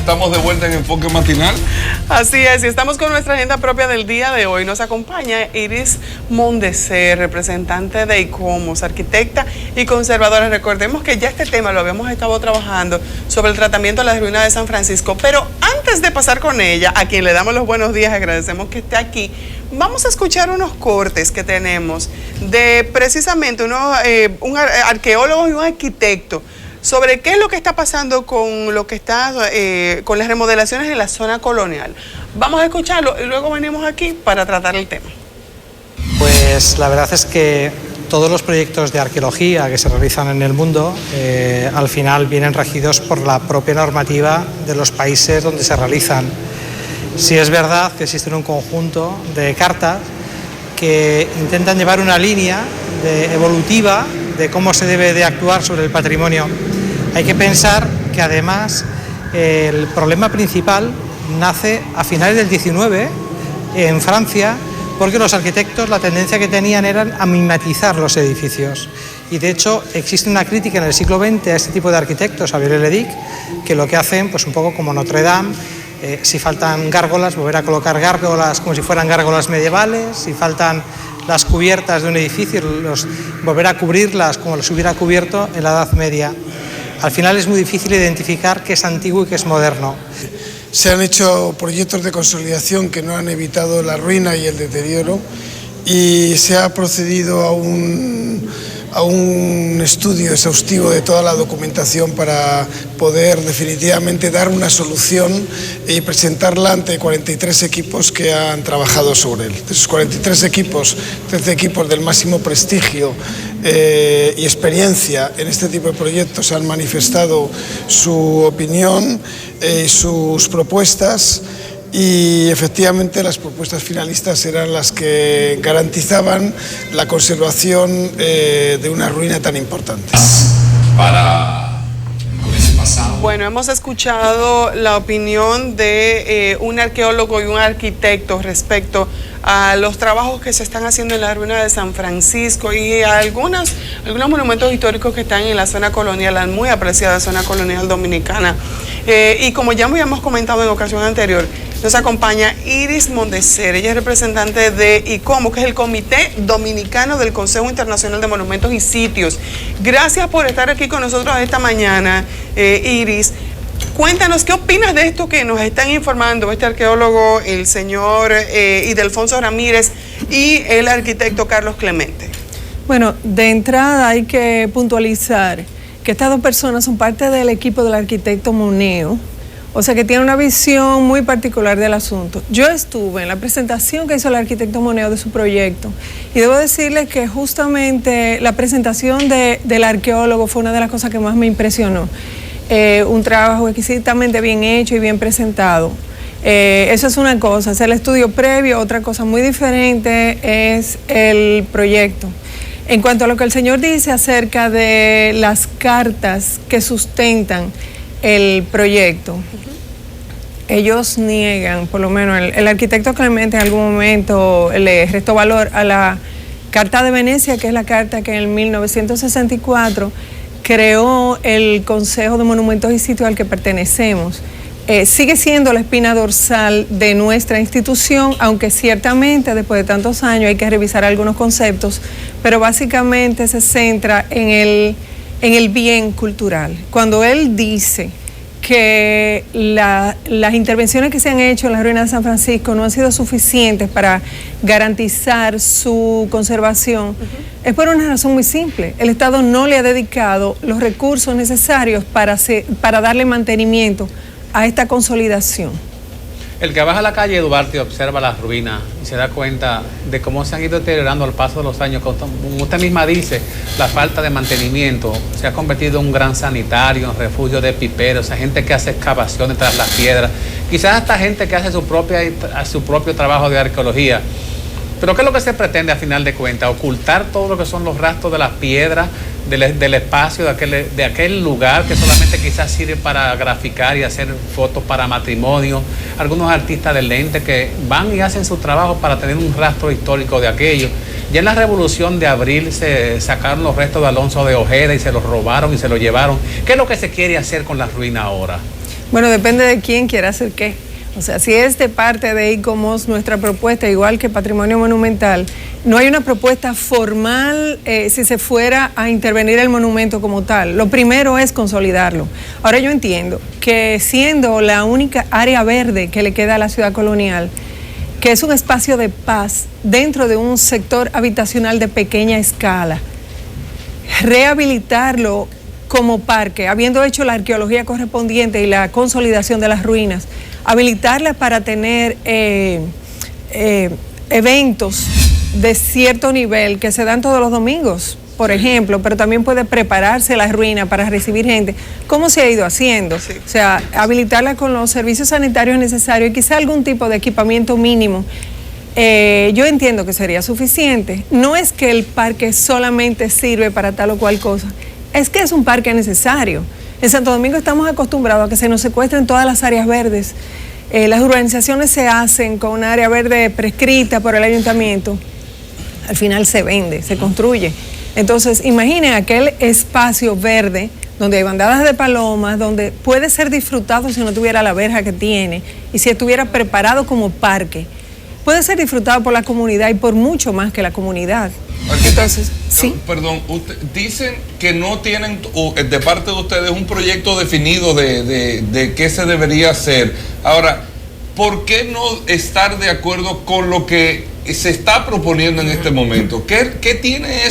estamos de vuelta en Enfoque Matinal. Así es, y estamos con nuestra agenda propia del día de hoy. Nos acompaña Iris Mondeser, representante de ICOMOS, arquitecta y conservadora. Recordemos que ya este tema lo habíamos estado trabajando sobre el tratamiento de las ruinas de San Francisco, pero antes de pasar con ella, a quien le damos los buenos días, agradecemos que esté aquí, vamos a escuchar unos cortes que tenemos de precisamente un arqueólogo y un arquitecto sobre qué es lo que está pasando con lo que está con las remodelaciones en la zona colonial. Vamos a escucharlo y luego venimos aquí para tratar el tema. Pues la verdad es que todos los proyectos de arqueología que se realizan en el mundo al final vienen regidos por la propia normativa de los países donde se realizan. Sí es verdad que existe un conjunto de cartas que intentan llevar una línea evolutiva de cómo se debe de actuar sobre el patrimonio. Hay que pensar que además el problema principal nace a finales del 19 en Francia, porque los arquitectos la tendencia que tenían era a mimetizar los edificios. Y de hecho existe una crítica en el siglo XX a este tipo de arquitectos, a Viollet-le-Duc, que lo que hacen, pues un poco como Notre Dame, si faltan gárgolas, volver a colocar gárgolas como si fueran gárgolas medievales, si faltan las cubiertas de un edificio, volver a cubrirlas como los hubiera cubierto en la Edad Media. Al final es muy difícil identificar qué es antiguo y qué es moderno. Se han hecho proyectos de consolidación que no han evitado la ruina y el deterioro, y se ha procedido a un estudio exhaustivo de toda la documentación para poder definitivamente dar una solución y presentarla ante 43 equipos que han trabajado sobre él. De esos 43 equipos, 13 equipos del máximo prestigio y experiencia en este tipo de proyectos han manifestado su opinión y sus propuestas. Y efectivamente las propuestas finalistas eran las que garantizaban la conservación de una ruina tan importante. Bueno, hemos escuchado la opinión de un arqueólogo y un arquitecto respecto a los trabajos que se están haciendo en la ruina de San Francisco y a algunos monumentos históricos que están en la zona colonial, la muy apreciada zona colonial dominicana. Y como ya habíamos comentado en ocasión anterior, nos acompaña Iris Mondeser. Ella es representante de ICOMOS, que es el Comité Dominicano del Consejo Internacional de Monumentos y Sitios. Gracias por estar aquí con nosotros esta mañana, Iris. Cuéntanos, ¿qué opinas de esto que nos están informando este arqueólogo, el señor Ildefonso Ramírez, y el arquitecto Carlos Clemente? Bueno, de entrada hay que puntualizar que estas dos personas son parte del equipo del arquitecto Moneo, o sea que tiene una visión muy particular del asunto. Yo estuve en la presentación que hizo el arquitecto Moneo de su proyecto y debo decirles que justamente la presentación del arqueólogo fue una de las cosas que más me impresionó. Un trabajo exquisitamente bien hecho y bien presentado. Eso es una cosa, es el estudio previo. Otra cosa muy diferente es el proyecto. En cuanto a lo que el señor dice acerca de las cartas que sustentan el proyecto, ellos niegan, por lo menos el arquitecto Clemente en algún momento le restó valor a la Carta de Venecia, que es la carta que en 1964 creó el Consejo de Monumentos y Sitios al que pertenecemos. Sigue siendo la espina dorsal de nuestra institución, aunque ciertamente después de tantos años hay que revisar algunos conceptos, pero básicamente se centra en el bien cultural. Cuando él dice que las intervenciones que se han hecho en las ruinas de San Francisco no han sido suficientes para garantizar su conservación, es por una razón muy simple. El Estado no le ha dedicado los recursos necesarios para darle mantenimiento a esta consolidación. El que baja a la calle Duarte observa las ruinas y se da cuenta de cómo se han ido deteriorando al paso de los años. Como usted misma dice, la falta de mantenimiento se ha convertido en un gran sanitario, un refugio de piperos, hay gente que hace excavaciones tras las piedras, quizás hasta gente que hace su propio trabajo de arqueología. Pero ¿qué es lo que se pretende a final de cuentas? Ocultar todo lo que son los rastros de las piedras, del espacio, de aquel lugar que solamente quizás sirve para graficar y hacer fotos para matrimonio. Algunos artistas del lente que van y hacen su trabajo para tener un rastro histórico de aquello. Ya en la Revolución de Abril se sacaron los restos de Alonso de Ojeda y se los robaron y se los llevaron. ¿Qué es lo que se quiere hacer con las ruinas ahora? Bueno, depende de quién quiera hacer qué. O sea, si es de parte de ICOMOS nuestra propuesta, igual que Patrimonio Monumental, no hay una propuesta formal si se fuera a intervenir el monumento como tal. Lo primero es consolidarlo. Ahora yo entiendo que siendo la única área verde que le queda a la ciudad colonial, que es un espacio de paz dentro de un sector habitacional de pequeña escala, rehabilitarlo como parque, habiendo hecho la arqueología correspondiente y la consolidación de las ruinas, habilitarla para tener eventos de cierto nivel que se dan todos los domingos, por ejemplo, pero también puede prepararse la ruina para recibir gente, como se ha ido haciendo. Sí. O sea, habilitarla con los servicios sanitarios necesarios y quizá algún tipo de equipamiento mínimo. Yo entiendo que sería suficiente. No es que el parque solamente sirve para tal o cual cosa, es que es un parque necesario. En Santo Domingo estamos acostumbrados a que se nos secuestren todas las áreas verdes. Las urbanizaciones se hacen con un área verde prescrita por el ayuntamiento. Al final se vende, se construye. Entonces, imaginen aquel espacio verde donde hay bandadas de palomas, donde puede ser disfrutado si no tuviera la verja que tiene y si estuviera preparado como parque. Puede ser disfrutado por la comunidad y por mucho más que la comunidad. Entonces, sí. Perdón, dicen que no tienen de parte de ustedes un proyecto definido de qué se debería hacer. Ahora, ¿por qué no estar de acuerdo con lo que se está proponiendo en este momento? ¿Qué tiene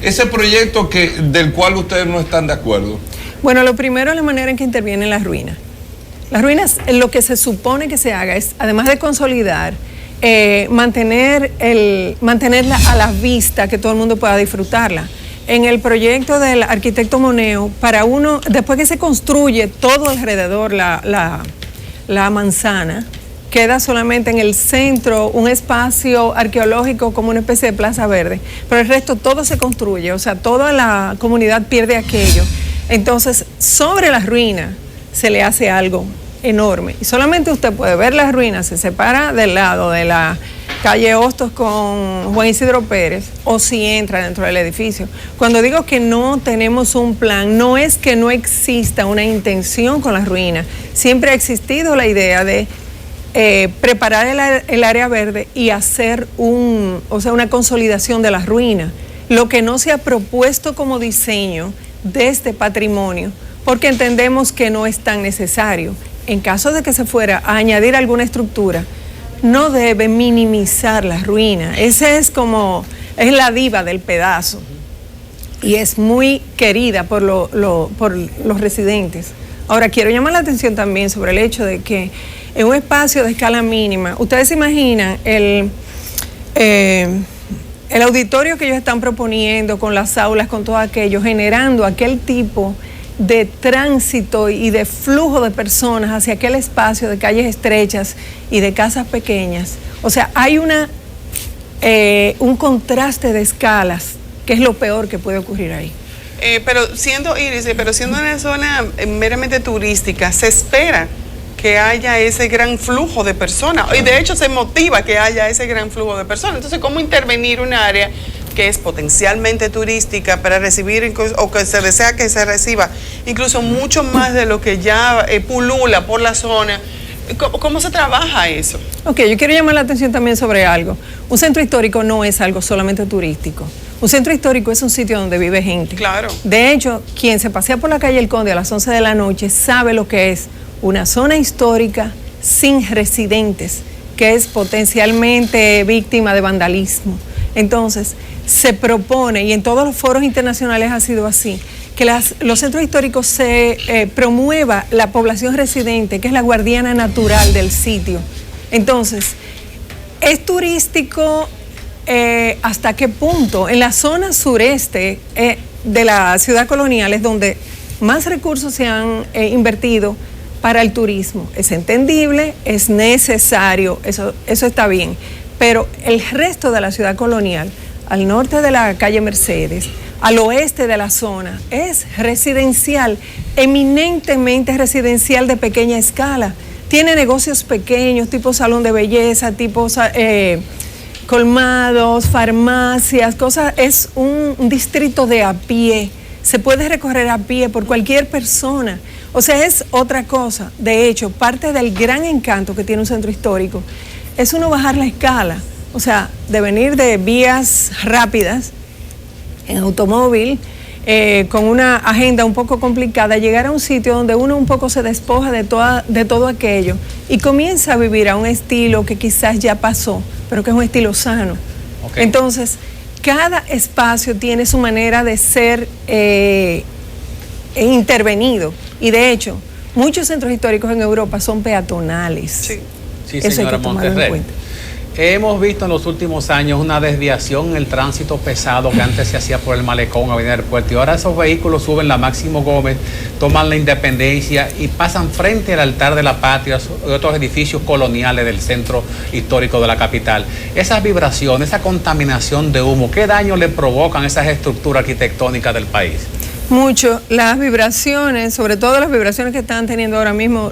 ese proyecto del cual ustedes no están de acuerdo? Bueno, lo primero es la manera en que intervienen las ruinas. Las ruinas, lo que se supone que se haga es, además de consolidar, mantenerla a la vista, que todo el mundo pueda disfrutarla. En el proyecto del arquitecto Moneo, después que se construye todo alrededor la manzana, queda solamente en el centro un espacio arqueológico como una especie de plaza verde, pero el resto todo se construye, o sea, toda la comunidad pierde aquello. Entonces, sobre las ruinas se le hace algo enorme y solamente usted puede ver las ruinas, se separa del lado de la calle Hostos con Juan Isidro Pérez o si entra dentro del edificio. Cuando digo que no tenemos un plan, no es que no exista una intención con las ruinas, siempre ha existido la idea de preparar el área verde y hacer una consolidación de las ruinas. Lo que no se ha propuesto como diseño de este patrimonio, porque entendemos que no es tan necesario. En caso de que se fuera a añadir alguna estructura, no debe minimizar las ruinas. Esa es la diva del pedazo y es muy querida por los residentes. Ahora, quiero llamar la atención también sobre el hecho de que en un espacio de escala mínima, ustedes se imaginan el auditorio que ellos están proponiendo con las aulas, con todo aquello, generando aquel tipo de tránsito y de flujo de personas hacia aquel espacio de calles estrechas y de casas pequeñas. O sea, hay un contraste de escalas que es lo peor que puede ocurrir ahí. Pero siendo una zona meramente turística, se espera que haya ese gran flujo de personas y de hecho se motiva que haya ese gran flujo de personas. Entonces, ¿cómo intervenir un área que es potencialmente turística para recibir o que se desea que se reciba incluso mucho más de lo que ya pulula por la zona? ¿Cómo se trabaja eso? Ok, yo quiero llamar la atención también sobre algo. Un centro histórico no es algo solamente turístico. Un centro histórico es un sitio donde vive gente. Claro. De hecho, quien se pasea por la calle El Conde a las 11 de la noche sabe lo que es una zona histórica sin residentes, que es potencialmente víctima de vandalismo. Entonces, se propone, y en todos los foros internacionales ha sido así, que los centros históricos se promueva la población residente, que es la guardiana natural del sitio. Entonces, ¿es turístico hasta qué punto? En la zona sureste de la ciudad colonial es donde más recursos se han invertido para el turismo. Es entendible, es necesario, eso está bien, pero el resto de la ciudad colonial, al norte de la calle Mercedes, al oeste de la zona, es residencial, eminentemente residencial de pequeña escala. Tiene negocios pequeños, tipo salón de belleza, tipo colmados, farmacias, cosas. Es un distrito de a pie, se puede recorrer a pie por cualquier persona. O sea, es otra cosa. De hecho, parte del gran encanto que tiene un centro histórico es uno bajar la escala. O sea, de venir de vías rápidas en automóvil, con una agenda un poco complicada, llegar a un sitio donde uno un poco se despoja de todo aquello y comienza a vivir a un estilo que quizás ya pasó, pero que es un estilo sano. Okay. Entonces, cada espacio tiene su manera de ser intervenido. Y de hecho, muchos centros históricos en Europa son peatonales. Sí, señora Monterrey. Hemos visto en los últimos años una desviación en el tránsito pesado que antes se hacía por el Malecón, Avenida del Puerto, y ahora esos vehículos suben la Máximo Gómez, toman la Independencia y pasan frente al Altar de la Patria y otros edificios coloniales del centro histórico de la capital. Esas vibraciones, esa contaminación de humo, ¿qué daño le provocan esas estructuras arquitectónicas del país? Mucho. Las vibraciones, sobre todo las vibraciones que están teniendo ahora mismo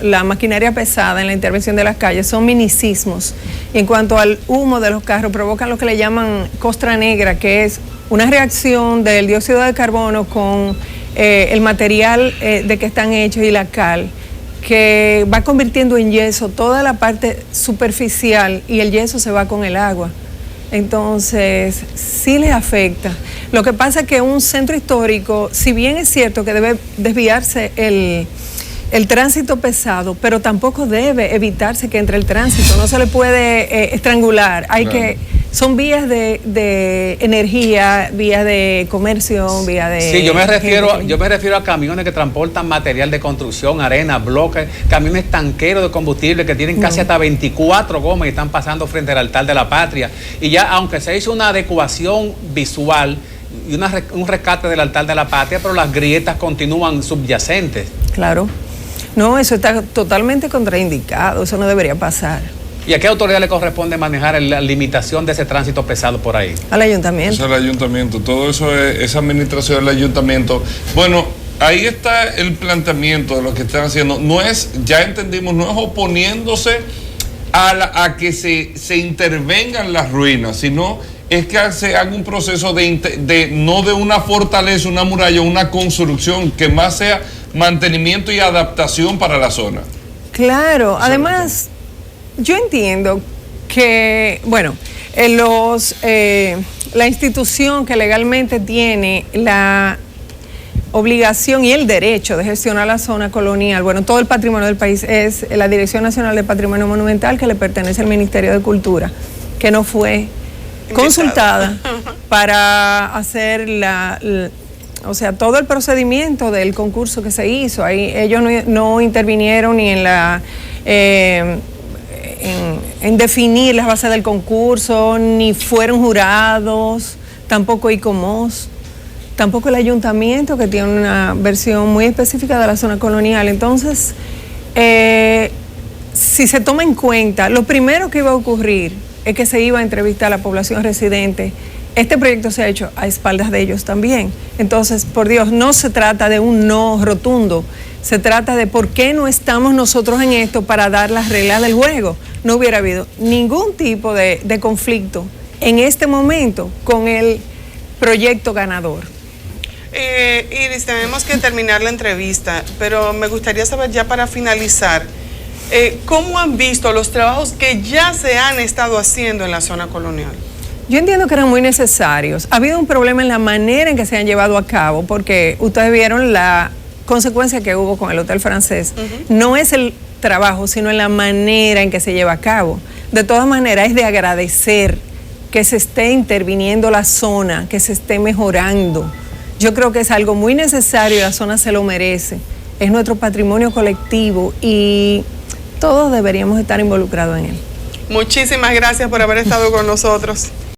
la maquinaria pesada en la intervención de las calles, son mini-sismos. Y en cuanto al humo de los carros, provocan lo que le llaman costra negra, que es una reacción del dióxido de carbono con el material de que están hechos y la cal, que va convirtiendo en yeso toda la parte superficial y el yeso se va con el agua. Entonces, sí les afecta. Lo que pasa es que un centro histórico, si bien es cierto que debe desviarse el tránsito pesado, pero tampoco debe evitarse que entre el tránsito, no se le puede estrangular. Son vías de energía, vías de comercio, vías de... Sí, yo me refiero a camiones que transportan material de construcción, arena, bloques, camiones tanqueros de combustible que tienen casi hasta 24 gomas y están pasando frente al Altar de la Patria. Y ya, aunque se hizo una adecuación visual y un rescate del Altar de la Patria, pero las grietas continúan subyacentes. Claro. No, eso está totalmente contraindicado, eso no debería pasar. ¿Y a qué autoridad le corresponde manejar la limitación de ese tránsito pesado por ahí? Al ayuntamiento. Eso es el ayuntamiento, todo eso es administración del ayuntamiento. Bueno, ahí está el planteamiento de lo que están haciendo. No es, ya entendimos, no es oponiéndose a que se intervengan las ruinas, sino es que se haga un proceso no de una fortaleza, una muralla, una construcción, que más sea mantenimiento y adaptación para la zona. Claro, además... Yo entiendo que, bueno, la institución que legalmente tiene la obligación y el derecho de gestionar la zona colonial, bueno, todo el patrimonio del país, es la Dirección Nacional de Patrimonio Monumental, que le pertenece al Ministerio de Cultura, que no fue consultada para hacer o sea, todo el procedimiento del concurso que se hizo. Ahí ellos no intervinieron ni en definir las bases del concurso, ni fueron jurados, tampoco ICOMOS, tampoco el ayuntamiento, que tiene una versión muy específica de la zona colonial. Entonces, si se toma en cuenta, lo primero que iba a ocurrir es que se iba a entrevistar a la población residente. Este proyecto se ha hecho a espaldas de ellos también. Entonces, por Dios, no se trata de un no rotundo, se trata de por qué no estamos nosotros en esto para dar las reglas del juego. No hubiera habido ningún tipo de conflicto en este momento con el proyecto ganador. Iris, tenemos que terminar la entrevista, pero me gustaría saber ya para finalizar, ¿cómo han visto los trabajos que ya se han estado haciendo en la zona colonial? Yo entiendo que eran muy necesarios. Ha habido un problema en la manera en que se han llevado a cabo, porque ustedes vieron la consecuencia que hubo con el Hotel Francés. No es el trabajo, sino en la manera en que se lleva a cabo. De todas maneras, es de agradecer que se esté interviniendo la zona, que se esté mejorando. Yo creo que es algo muy necesario y la zona se lo merece. Es nuestro patrimonio colectivo y todos deberíamos estar involucrados en él. Muchísimas gracias por haber estado con nosotros.